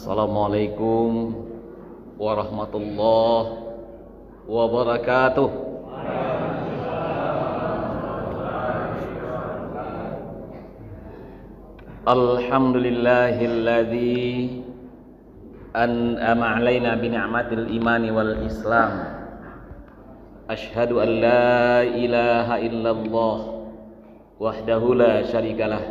Assalamualaikum warahmatullahi wabarakatuh. Alhamdulillahilladzi an'ama alaina bi ni'matil imani wal islam. Asyhadu an la ilaha illallah wahdahu la syarikalah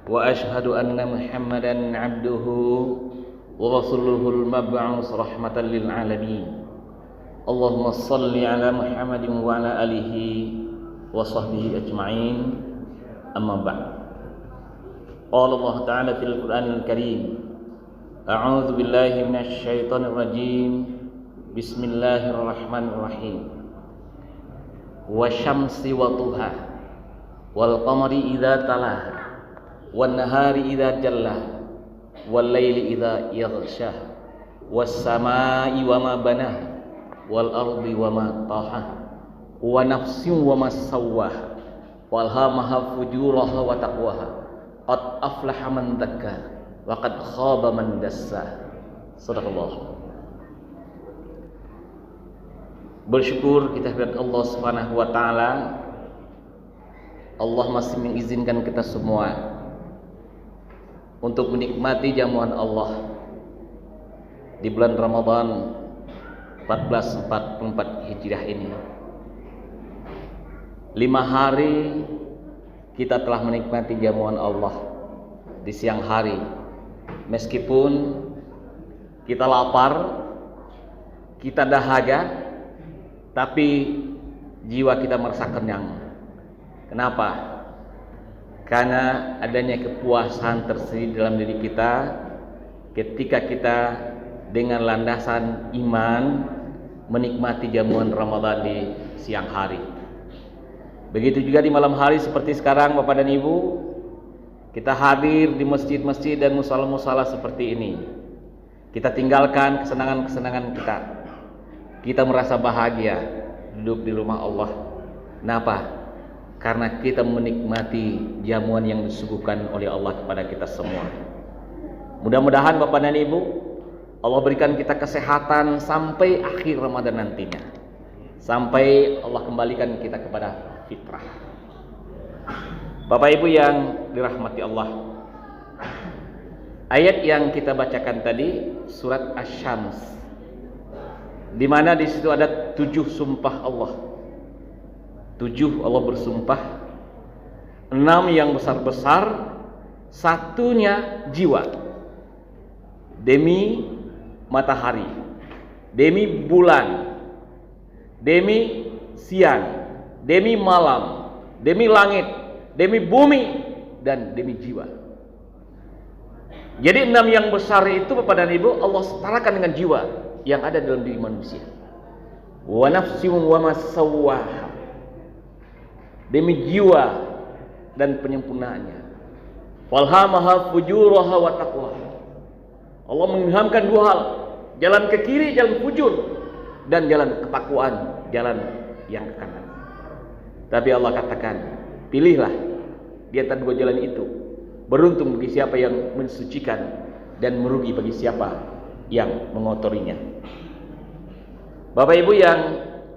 wa asyhadu anna Muhammadan abduhu wa rasuluhul mab'us rahmatan lil alamin. Allahumma shalli ala Muhammadin wa ala alihi wa sahbihi ajma'in. Amma ba'd. Qala Allah ta'ala fil Qur'anil Karim, a'udzu billahi minasy syaithanir rajim. Bismillahirrahmanirrahim. Wasyamsi wa duha wal qamari idza talaha wan nahari idza jalla wal laili idza yaghsha was samai wa ma banaha wal ardi wa ma taha wa nafsin wa ma sawwaha wal hamaha fujuraha wa taqwaha qad aflaha man zakka wa qad khaba man dassa. Sadaqallah. Bersyukur kita kepada Allah Subhanahu wa taala. Allah masih mengizinkan kita semua untuk menikmati jamuan Allah di bulan Ramadan 1444 Hijriah ini. 5 hari kita telah menikmati jamuan Allah di siang hari. Meskipun kita lapar, kita dahaga, tapi jiwa kita merasa kenyang. Kenapa? Karena adanya kepuasan tersendiri dalam diri kita ketika kita dengan landasan iman menikmati jamuan Ramadan di siang hari. Begitu juga di malam hari seperti sekarang, Bapak dan Ibu, kita hadir di masjid-masjid dan musala-musala seperti ini. Kita tinggalkan kesenangan-kesenangan kita. Kita merasa bahagia duduk di rumah Allah. Kenapa? Karena kita menikmati jamuan yang disuguhkan oleh Allah kepada kita semua. Mudah-mudahan Bapak dan Ibu, Allah berikan kita kesehatan sampai akhir Ramadan nantinya, sampai Allah kembalikan kita kepada fitrah. Bapak Ibu yang dirahmati Allah, ayat yang kita bacakan tadi surat Asy-Syams, di mana di situ ada 7 sumpah Allah. 7 Allah bersumpah, 6 yang besar-besar, 1-nya jiwa. Demi matahari, demi bulan, demi siang, demi malam, demi langit, demi bumi, dan demi jiwa. Jadi 6 yang besar itu Bapak dan Ibu Allah setarakan dengan jiwa yang ada dalam diri manusia. Wa nafsin wa ma sawwaha, demi jiwa dan penyempurnaannya. Walhamaha fujuraha wa taqwaha. Allah mengilhamkan 2 hal, jalan ke kiri, jalan fujur, dan jalan ketakwaan, jalan yang ke kanan. Tapi Allah katakan, pilihlah di antara 2 jalan itu. Beruntung bagi siapa yang mensucikan dan merugi bagi siapa yang mengotorinya. Bapak Ibu yang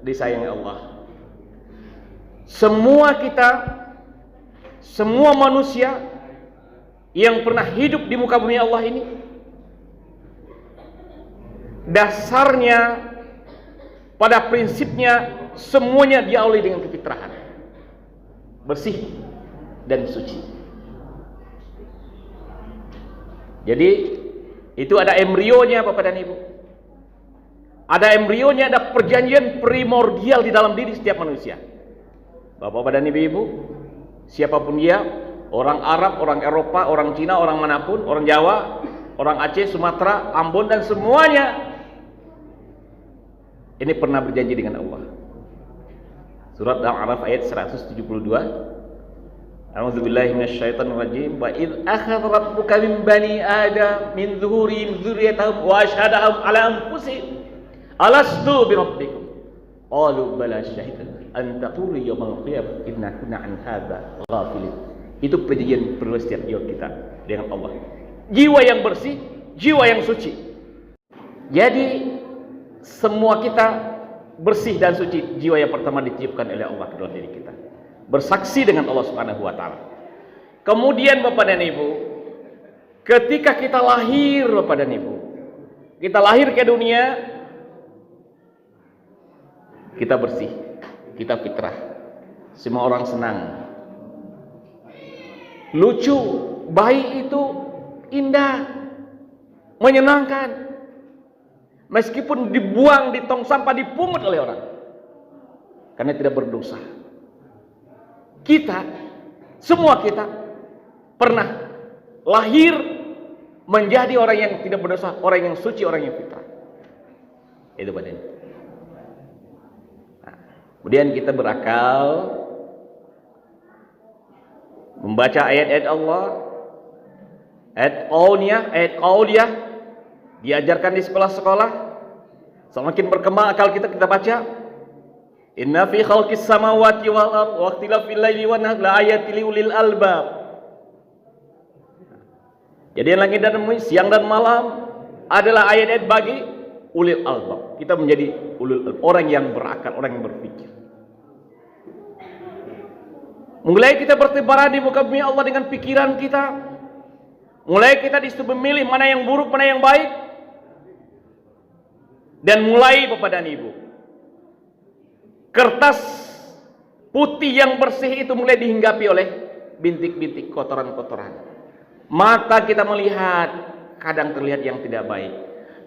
disayangi Allah, semua kita, semua manusia yang pernah hidup di muka bumi Allah ini, dasarnya, pada prinsipnya, semuanya diawali dengan kefitrahan, bersih dan suci. Jadi itu ada embrionya Bapak dan Ibu. Ada embrionya, ada perjanjian primordial di dalam diri setiap manusia. Bapak dan Ibu, siapapun dia, orang Arab, orang Eropa, orang Cina, orang manapun, orang Jawa, orang Aceh, Sumatera, Ambon, dan semuanya ini pernah berjanji dengan Allah. Surat Al-A'raf ayat 172. A'udzubillahi minasyaitonir rajim. Wa idz akhadha rabbuka min bani adam min zuhurihim dzurriyyatahum wa asyhadahum ala anfusihim alastu bi rabbikum qalu bala syahidna an taqulu yawmal qiyamah inna kunna an hadza ghafilin. Itu perjanjian perlu setiap jiwa kita dengan Allah. Jiwa yang bersih jiwa yang suci. Jadi semua kita bersih dan suci. Jiwa yang pertama ditiupkan oleh Allah ke dalam diri kita, bersaksi dengan Allah Subhanahu wa taala. Kemudian Bapak dan Ibu, ketika kita lahir, Bapak dan Ibu, kita lahir ke dunia, kita bersih, kita fitrah. Semua orang senang, lucu, bayi itu indah, menyenangkan. Meskipun dibuang di tong sampah, dipungut oleh orang, karena tidak berdosa. Kita, semua kita pernah lahir menjadi orang yang tidak berdosa, orang yang suci, orang yang fitrah. Itu badan. Nah, kemudian kita berakal, membaca ayat-ayat Allah, ayat qauliyah, diajarkan di sekolah-sekolah. Semakin berkembang akal kita baca, inna fi khalqis samawati wal ardi wa ikhtilafil laili wan nahari la ayatin liulil albab. Jadi langit dan bumi, siang dan malam adalah ayat-ayat bagi ulil albab. Kita menjadi ulil albab, orang yang berakal, orang yang berpikir. Mulai kita bertebaran di muka bumi Allah dengan pikiran kita. Mulai kita disuruh memilih mana yang buruk, mana yang baik. Dan mulai Bapak dan Ibu, kertas putih yang bersih itu mulai dihinggapi oleh bintik-bintik kotoran-kotoran. Mata kita melihat, kadang terlihat yang tidak baik.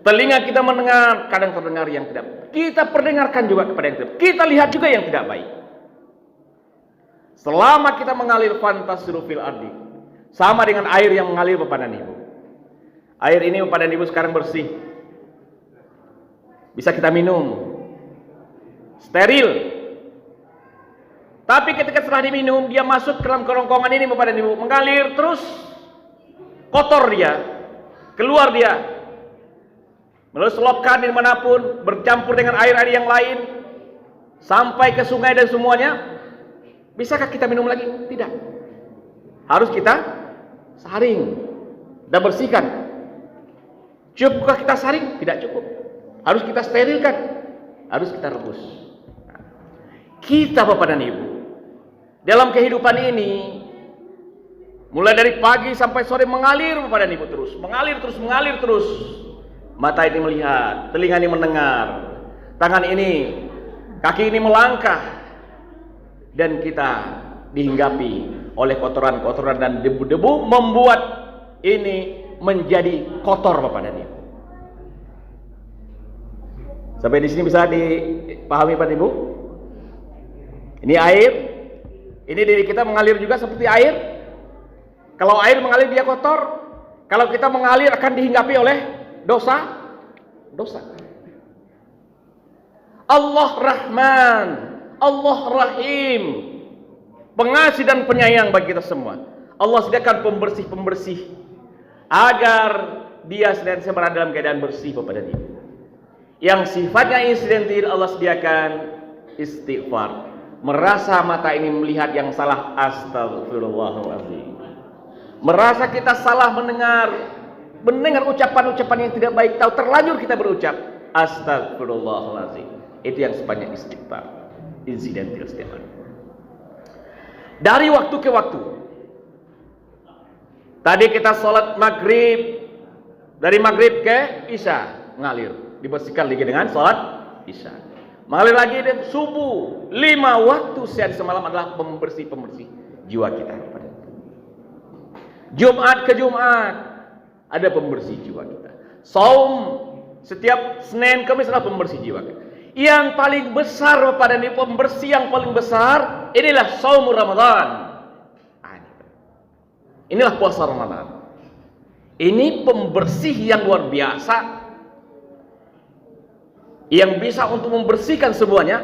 Telinga kita mendengar, kadang terdengar yang tidak baik. Kita perdengarkan juga kepada yang tidak baik. Kita lihat juga yang tidak baik. Selama kita mengalir fantasiru fil ardi, sama dengan air yang mengalir Bapak dan Ibu. Air ini Bapak dan Ibu sekarang bersih, bisa kita minum, steril. Tapi ketika setelah diminum, dia masuk ke dalam kerongkongan ini Bapak dan Ibu, mengalir terus, kotor dia, keluar dia, melalui selokan dimanapun, bercampur dengan air-air yang lain, sampai ke sungai dan semuanya. Bisakah kita minum lagi? Tidak. Harus kita saring dan bersihkan. Cukupkah kita saring? Tidak cukup. Harus kita sterilkan, harus kita rebus. Kita Bapak dan Ibu, dalam kehidupan ini, mulai dari pagi sampai sore mengalir Bapak dan Ibu terus, mengalir terus. Mata ini melihat, telinga ini mendengar, tangan ini, kaki ini melangkah, dan kita dihinggapi oleh kotoran-kotoran dan debu-debu, membuat ini menjadi kotor Bapak dan Ibu. Sampai di sini bisa dipahami Pak Ibu? Ini air, ini diri kita mengalir juga seperti air. Kalau air mengalir dia kotor, kalau kita mengalir akan dihinggapi oleh dosa. Allah Rahman, Allah Rahim, pengasih dan penyayang bagi kita semua. Allah sediakan pembersih-pembersih agar dia senantiasa berada dalam keadaan bersih Bapak dan Ibu. Yang sifatnya insidentil, Allah sediakan istighfar. Merasa mata ini melihat yang salah, astagfirullahaladzim. Merasa kita salah mendengar ucapan-ucapan yang tidak baik, tahu terlanjur kita berucap astagfirullahaladzim. Itu yang sifatnya istighfar, insidentil setiap hari. Dari waktu ke waktu. Tadi kita sholat maghrib, dari maghrib ke isya ngalir, dibersihkan lagi dengan sholat isya. Mengalir lagi dan subuh. 5 waktu sehari semalam adalah pembersih jiwa kita. Jumat ke Jumat ada pembersih jiwa kita. Saum setiap Senin Kamis adalah pembersih jiwa kita. Yang paling besar pada pembersih yang paling besar inilah saum Ramadan. Inilah puasa Ramadan. Ini pembersih yang luar biasa, yang bisa untuk membersihkan semuanya,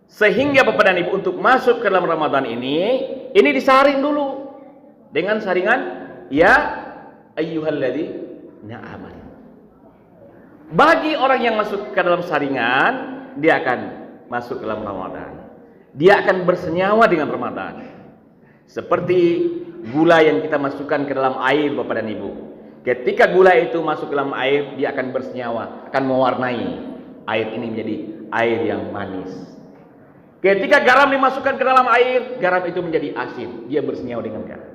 sehingga Bapak dan Ibu untuk masuk ke dalam Ramadan ini disaring dulu dengan saringan ya ayyuhalladzina amanu. Bagi orang yang masuk ke dalam saringan, dia akan masuk ke dalam Ramadan. Dia akan bersenyawa dengan Ramadan. Seperti gula yang kita masukkan ke dalam air Bapak dan Ibu. Ketika gula itu masuk dalam air, dia akan bersenyawa, akan mewarnai air ini menjadi air yang manis. Ketika garam dimasukkan ke dalam air, garam itu menjadi asin, dia bersenyawa dengan garam.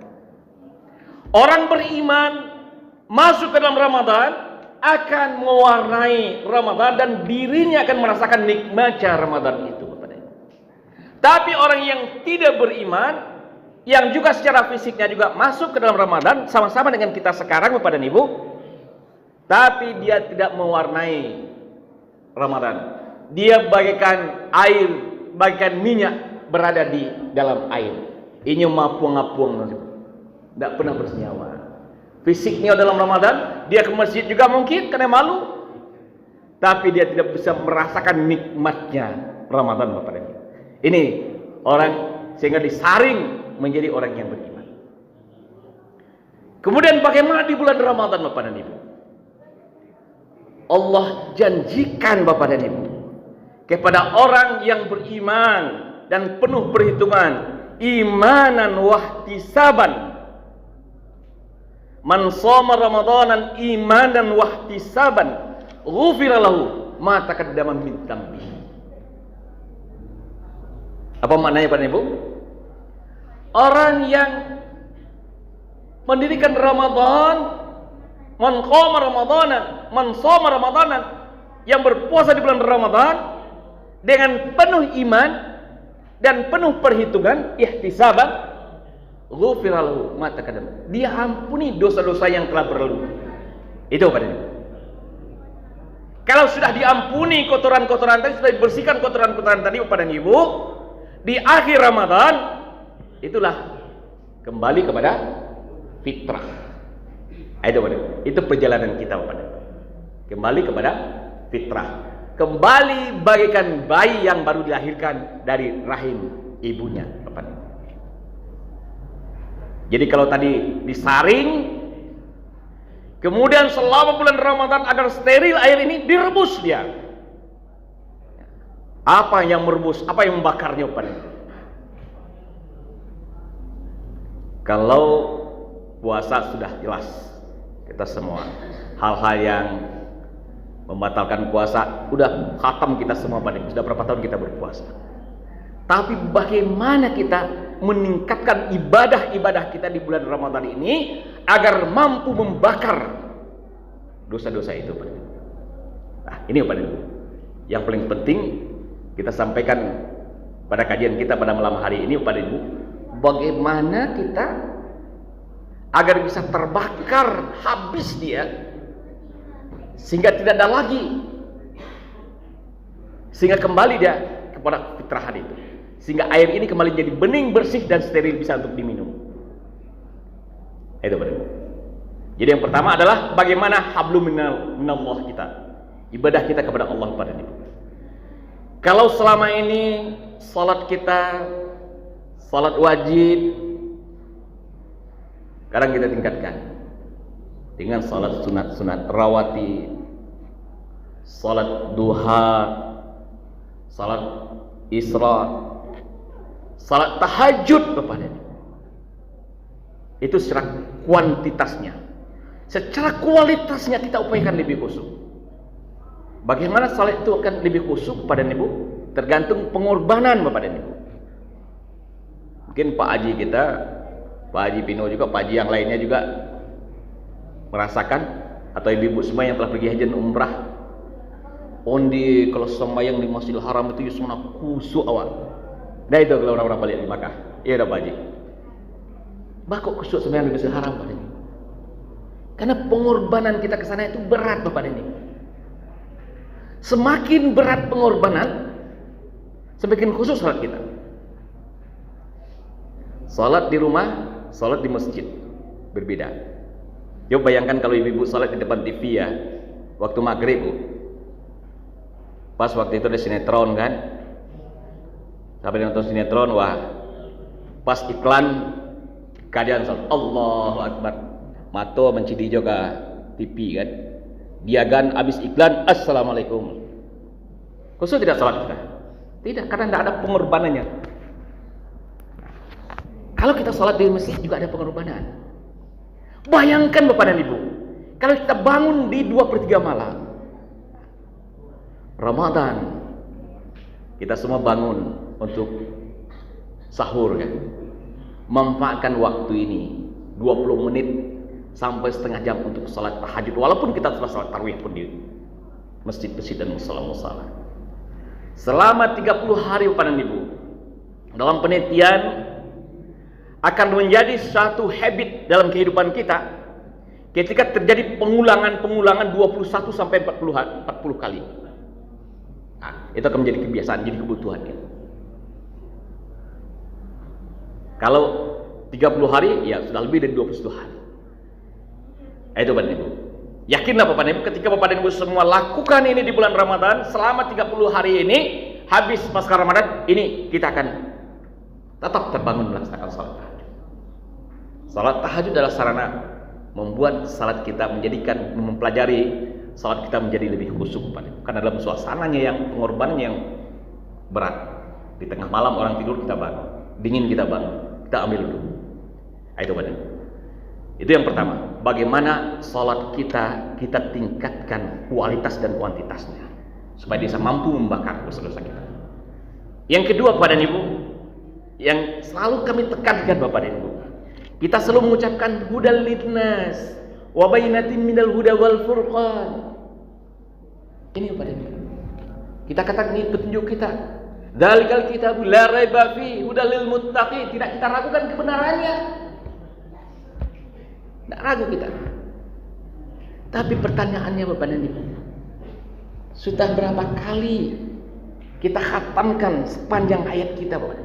Orang beriman masuk ke dalam Ramadan akan mewarnai Ramadan dan dirinya akan merasakan nikmatnya Ramadan itu. Tapi orang yang tidak beriman, yang juga secara fisiknya juga masuk ke dalam Ramadan, sama-sama dengan kita sekarang Bapak dan Ibu, tapi dia tidak mewarnai Ramadan. Dia bagaikan air, bagaikan minyak berada di dalam air. Ini mapung-apung, tidak pernah bersenyawa. Fisiknya dalam Ramadan, dia ke masjid juga mungkin karena malu, tapi dia tidak bisa merasakan nikmatnya Ramadan Bapak dan Ibu. Ini orang sehingga disaring menjadi orang yang beriman. Kemudian bagaimana di bulan Ramadan Bapak dan Ibu? Allah janjikan Bapak dan Ibu kepada orang yang beriman dan penuh perhitungan, imanan wahtisaban. Man shoma ramadanan imanan wahtisaban, ghufira lahu ma taqaddama min dhanbihi. Apa maknanya Pak Ibu? Orang yang mendirikan Ramadan, man qama ramadanan, man shoma ramadanan, yang berpuasa di bulan Ramadan dengan penuh iman dan penuh perhitungan, ihtisaban, ghufira lahu ma taqaddama. Dia ampuni dosa-dosa yang telah berlalu. Itu Pak Ibu. Kalau sudah diampuni kotoran-kotoran tadi, sudah dibersihkan kotoran-kotoran tadi Bapak dan Ibu, di akhir Ramadan itulah kembali kepada fitrah. Itu perjalanan kita Bapak. Kembali kepada fitrah. Kembali bagaikan bayi yang baru dilahirkan dari rahim ibunya Bapak. Jadi kalau tadi disaring, kemudian selama bulan Ramadan agar steril air ini direbus dia. Apa yang merebus? Apa yang membakarnya Pak? Kalau puasa sudah jelas kita semua, hal-hal yang membatalkan puasa udah khatam kita semua Pak. Sudah berapa tahun kita berpuasa. Tapi bagaimana kita meningkatkan ibadah-ibadah kita di bulan Ramadan ini agar mampu membakar dosa-dosa itu Pak. Nah, ini Pak. Yang paling penting kita sampaikan pada kajian kita pada malam hari ini Bapak Ibu, bagaimana kita agar bisa terbakar habis dia sehingga tidak ada lagi, sehingga kembali dia kepada fitrahan itu, sehingga air ini kembali jadi bening, bersih dan steril, bisa untuk diminum. Itu Bapak Ibu. Jadi yang pertama adalah bagaimana hablum minallah kita, ibadah kita kepada Allah Bapak Ibu. Kalau selama ini salat kita, salat wajib, sekarang kita tingkatkan dengan salat sunat-sunat rawatib, salat duha, salat isra, salat tahajud Bapak dan Ibu. Itu secara kuantitasnya. Secara kualitasnya kita upayakan lebih khusyuk. Bagaimana salat itu akan lebih khusyuk Bapak dan Ibu? Tergantung pengorbanan Bapak dan Ibu. Mungkin Pak Haji kita, Pak Haji Pino juga, Pak Haji yang lainnya juga merasakan, atau ibu-ibu semua yang telah pergi haji dan umrah, ondi kalau sembahyang di Masjidil Haram itu yusuna khusyuk awal. Nah itu kalau orang-orang balik di Makkah. Iya dah Pak Haji. Bakok khusyuk sembahyang di Masjidil Haram Bapak dan Ibu. Karena pengorbanan kita ke sana itu berat Bapak dan Ibu. Semakin berat pengorbanan, semakin khusus salat kita. Salat di rumah, salat di masjid berbeda. Coba bayangkan kalau ibu-ibu salat di depan TV ya, waktu maghrib, pas waktu itu ada sinetron kan, sampai nonton sinetron, wah, pas iklan keadaan salat, Allahu Akbar, mato mencidi juga TV kan. Dia kan habis iklan, assalamualaikum. Khusus tidak salat kita? Tidak, karena tidak ada pengorbanannya. Kalau kita salat di masjid juga ada pengorbanan. Bayangkan Bapak dan Ibu, Kalau kita bangun di 2/3 malam Ramadan, kita semua bangun untuk sahur kan. Manfaatkan waktu ini 20 menit sampai setengah jam untuk salat tahajud, walaupun kita telah salat tarawih pun di masjid-masjid dan musala-musala. Selama 30 hari Bapak dan Ibu, dalam penelitian akan menjadi suatu habit dalam kehidupan kita ketika terjadi pengulangan 21 sampai 40 kali. Nah, itu akan menjadi kebiasaan, jadi kebutuhan ya. Kalau 30 hari ya sudah lebih dari 21 hari. Itu Bapak dan Ibu. Yakinlah Bapak dan Ibu, ketika Bapak dan Ibu semua lakukan ini di bulan Ramadan selama 30 hari ini, habis pasca Ramadan ini kita akan tetap terbangun melaksanakan salat tahajud. Salat tahajud adalah sarana membuat salat kita mempelajari salat kita menjadi lebih khusyuk karena dalam suasananya yang pengorbanannya yang berat. Di tengah malam orang tidur kita bangun, dingin kita bangun, kita ambil dulu. Itu Bapak. Itu yang pertama, bagaimana salat kita tingkatkan kualitas dan kuantitasnya supaya bisa mampu membakar dosa-dosa kita. Yang kedua Bapak dan Ibu, yang selalu kami tekankan Bapak dan Ibu, kita selalu mengucapkan hudal linnas wa bainatin minal huda wal furqan. Ini Bapak dan Ibu, kita katakan ini petunjuk kita. Dzalikal kitabu la raiba fi hudal lil muttaqin. Tidak kita ragukan kebenarannya. Tidak ragu kita. Tapi pertanyaannya Bapak dan Ibu, sudah berapa kali kita khatamkan sepanjang ayat kita Bapak?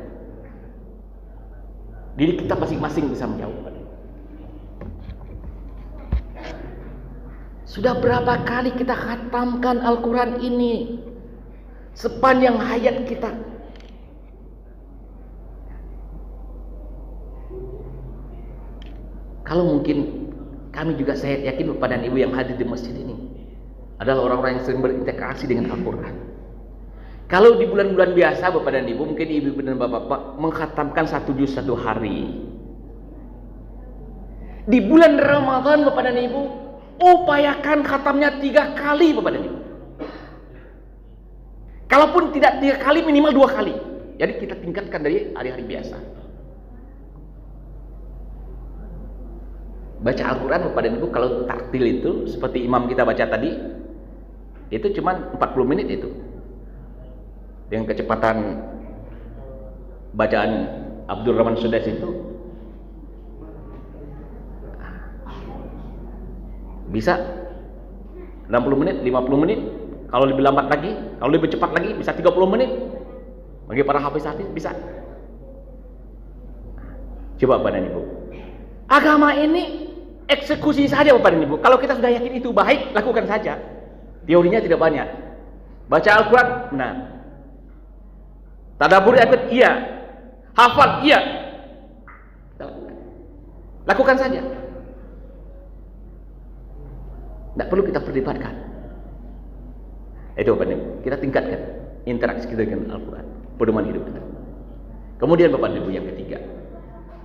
Diri kita masing-masing bisa menjawab. Sudah berapa kali kita khatamkan Al-Quran ini sepanjang hayat kita? Kalau mungkin kami juga, saya yakin Bapak dan Ibu yang hadir di masjid ini adalah orang-orang yang sering berintegrasi dengan Al-Quran. Kalau di bulan-bulan biasa Bapak dan Ibu, mungkin Ibu dan Bapak mengkhatamkan 1 juz 1 hari. Di bulan Ramadan Bapak dan Ibu, upayakan khatamnya 3 kali Bapak dan Ibu. Kalaupun tidak 3 kali, minimal 2 kali. Jadi kita tingkatkan dari hari-hari biasa. Baca Al-Quran Bapak dan Ibu, kalau tartil itu seperti imam kita baca tadi, itu cuma 40 menit itu. Dengan kecepatan bacaan Abdul Rahman Sudais itu bisa 60 menit, 50 menit. Kalau lebih lambat lagi, kalau lebih cepat lagi bisa 30 menit. Bagi para hafiz-hafiz bisa. Coba Bapak dan Ibu, agama ini eksekusi saja Bapak dan Ibu. Kalau kita sudah yakin itu baik, lakukan saja. Teorinya tidak banyak. Baca Al-Quran, nah. Tadabbur ayat, iya. Hafal, iya. Lakukan saja. Tidak perlu kita perdebatkan. Itu Bapak dan Ibu, kita tingkatkan interaksi kita dengan Al-Quran, pedoman hidup kita. Kemudian Bapak dan Ibu, yang ketiga,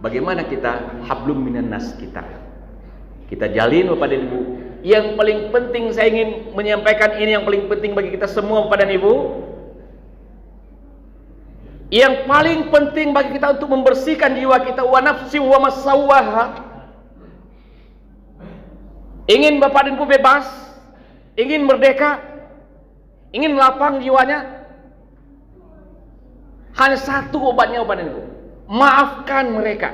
bagaimana kita hablum minan nas kita jalin Bapak dan Ibu. Yang paling penting saya ingin menyampaikan ini, yang paling penting bagi kita semua Bapak dan Ibu, yang paling penting bagi kita untuk membersihkan jiwa kita, wa nafsi wa masawwaha. Ingin Bapak dan Ibu bebas, ingin merdeka, ingin lapang jiwanya, hanya satu obatnya Bapak dan Ibu, maafkan mereka.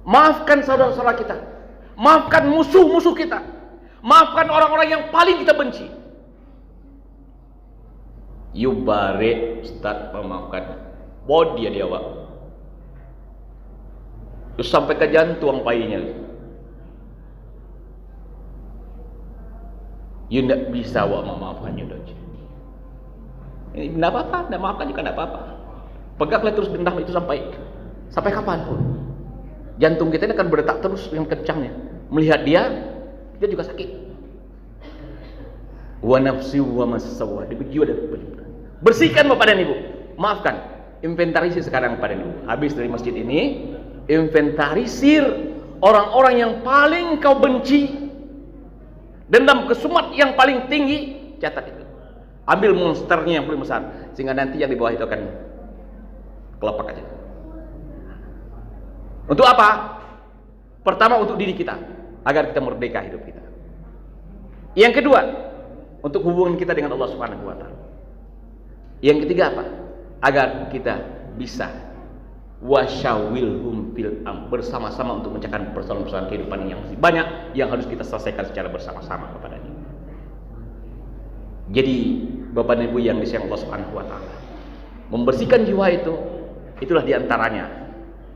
Maafkan saudara-saudara kita, maafkan musuh-musuh kita, maafkan orang-orang yang paling kita benci. Yubare Ustaz memaafkan body dia Pak, terus sampai ke jantung painya. You tidak bisa memaafkannya Doj. Ini tidak apa-apa, tidak maafkan juga tidak apa-apa. Peganglah terus dendam itu sampai kapanpun. Jantung kita ini akan berdetak terus dengan kencangnya. Melihat dia, kita juga sakit. Wa nafsi wa masawwa, jiwa dan tubuh. Bersihkan Bapak dan Ibu, maafkan. Inventarisir sekarang Bapak dan Ibu. Habis dari masjid ini, inventarisir orang-orang yang paling kau benci, dendam kesumat yang paling tinggi, catat itu. Ambil monsternya yang paling besar, sehingga nanti yang di bawah itu akan kelepak aja. Untuk apa? Pertama, untuk diri kita, agar kita merdeka hidup kita. Yang kedua, untuk hubungan kita dengan Allah Subhanahu wa taala. Yang ketiga apa? Agar kita bisa wasyawilhum fil bersama-sama untuk mencahkan persoalan-persoalan kehidupan yang masih banyak yang harus kita selesaikan secara bersama-sama kepadanya. Jadi Bapak dan Ibu yang disayang Allah Subhanahu wa taala, membersihkan jiwa itu, itulah diantaranya.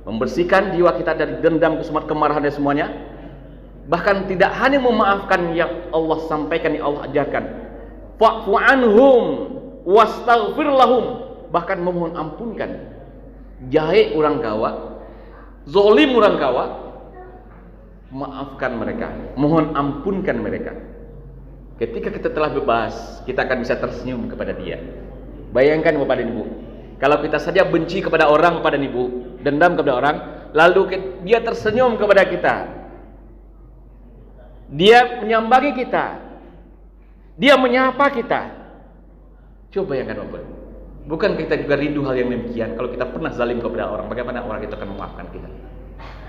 Membersihkan jiwa kita dari dendam, kesumat, kemarahan dan semuanya. Bahkan tidak hanya memaafkan yang Allah sampaikan, yang Allah ajarkan. Fa'fu anhum wastaghfir lahum, bahkan memohon ampunkan. Jahe orang kawa, zolim orang kawa, maafkan mereka, mohon ampunkan mereka. Ketika kita telah bebas, kita akan bisa tersenyum kepada dia. Bayangkan Bapak dan Ibu, kalau kita saja benci kepada orang Bapak dan Ibu, dendam kepada orang, lalu dia tersenyum kepada kita, dia menyambangi kita, dia menyapa kita. Coba bayangkan Bapak. Bukan kita juga rindu hal yang demikian? Kalau kita pernah zalim kepada orang, bagaimana orang itu akan memaafkan kita?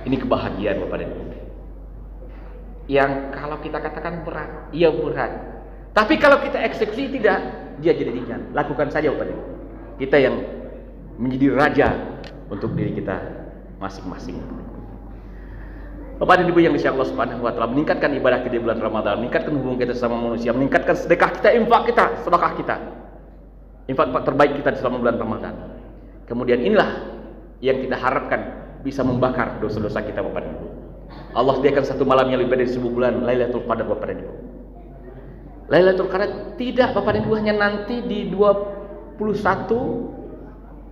Ini kebahagiaan Bapak dan Ibu. Yang kalau kita katakan berat, iya berat. Tapi kalau kita eksekusi tidak, dia jadi ringan. Lakukan saja Bapak dan Ibu. Kita yang menjadi raja untuk diri kita masing-masing. Bapak dan Ibu yang disayang Allah Subhanahu wa taala, meningkatkan ibadah kita di bulan Ramadan, meningkatkan hubungan kita sama manusia, meningkatkan sedekah kita, infak kita, sedekah kita. Infak terbaik kita selama bulan Ramadan. Kemudian inilah yang kita harapkan bisa membakar dosa-dosa kita Bapak dan Ibu. Allah sediakan satu malam yang lebih dari 1000 bulan, Lailatul Qadar Bapak dan Ibu. Lailatul Qadar tidak Bapak dan Ibu hanya nanti di 21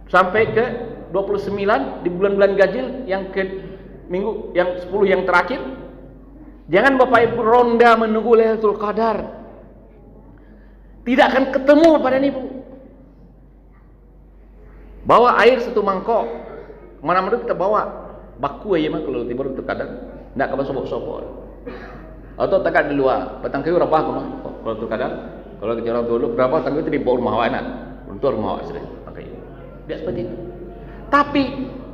sampai ke 29 di bulan-bulan ganjil yang ke minggu yang 10 yang terakhir. Jangan Bapak Ibu ronda menunggu Lailatul Qadar. Tidak akan ketemu Bapak dan Ibu. Bawa air satu mangkok, mana-mana kita bawa baku aja mah kalau timur itu kadang ndak kapan sobok-sobok. Atau takkan di luar, petang kayu berapa mah kalau itu kadang kalau kita orang dulu berapa tangga itu di bawah rumah awak enak, untuk rumah awak sudah pakai. Tidak seperti itu. Tapi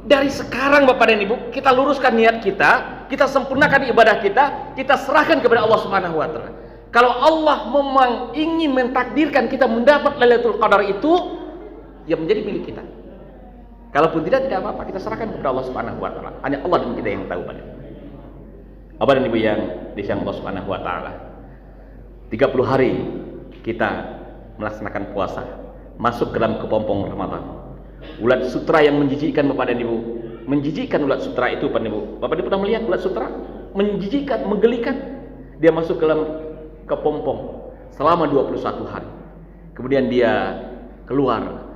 dari sekarang Bapak dan Ibu kita luruskan niat kita, kita sempurnakan ibadah kita serahkan kepada Allah Subhanahu wa taala. Kalau Allah memang ingin mentakdirkan kita mendapat Lailatul Qadar itu, ya menjadi milik kita. Kalaupun tidak apa-apa, kita serahkan kepada Allah Subhanahu wa taala. Hanya Allah dan kita yang tahu pada. Bapak dan Ibu yang disayang Allah Subhanahu wa taala. 30 hari kita melaksanakan puasa, masuk ke dalam kepompong Ramadan. Ulat sutra yang menjijikkan Bapak dan Ibu. Menjijikkan ulat sutra itu Bapak dan Ibu. Bapak dan Ibu pernah melihat ulat sutra? Menjijikkan, menggelikan. Dia masuk ke dalam kepompong selama 21 hari. Kemudian dia keluar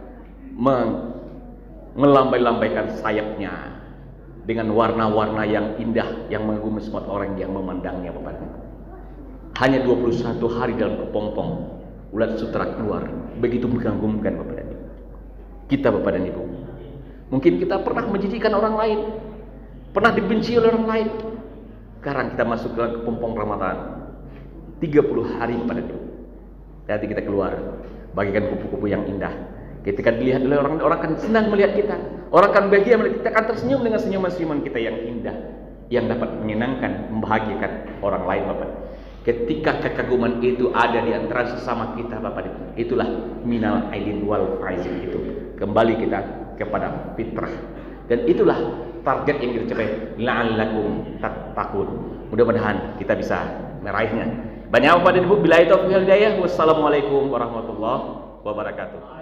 melambai-lambaikan sayapnya dengan warna-warna yang indah yang mengagumi semua orang yang memandangnya Bapak. Hanya 21 hari dalam kepompong ulat sutra keluar, begitu mengagumkan Bapak dan Ibu. Kita Bapak dan Ibu, mungkin kita pernah menjijikkan orang lain, pernah dibenci oleh orang lain. Sekarang kita masuk dalam kepompong Ramadan 30 hari Bapak dan Ibu. Nanti kita keluar bagikan kupu-kupu yang indah. Ketika dilihat oleh orang akan senang melihat kita. Orang akan bahagia melihat kita, akan tersenyum dengan senyuman-senyuman kita yang indah, yang dapat menyenangkan, membahagiakan orang lain Bapak. Ketika kekaguman itu ada di antara sesama kita Bapak, itulah minal aidin wal faizin itu. Kembali kita kepada fitrah. Dan itulah target yang kita capai, la'allakum tattaqun. Mudah-mudahan kita bisa meraihnya. Banyak Bapak dan Ibu, billahi taufiq wal hidayah. Wassalamualaikum warahmatullahi wabarakatuh.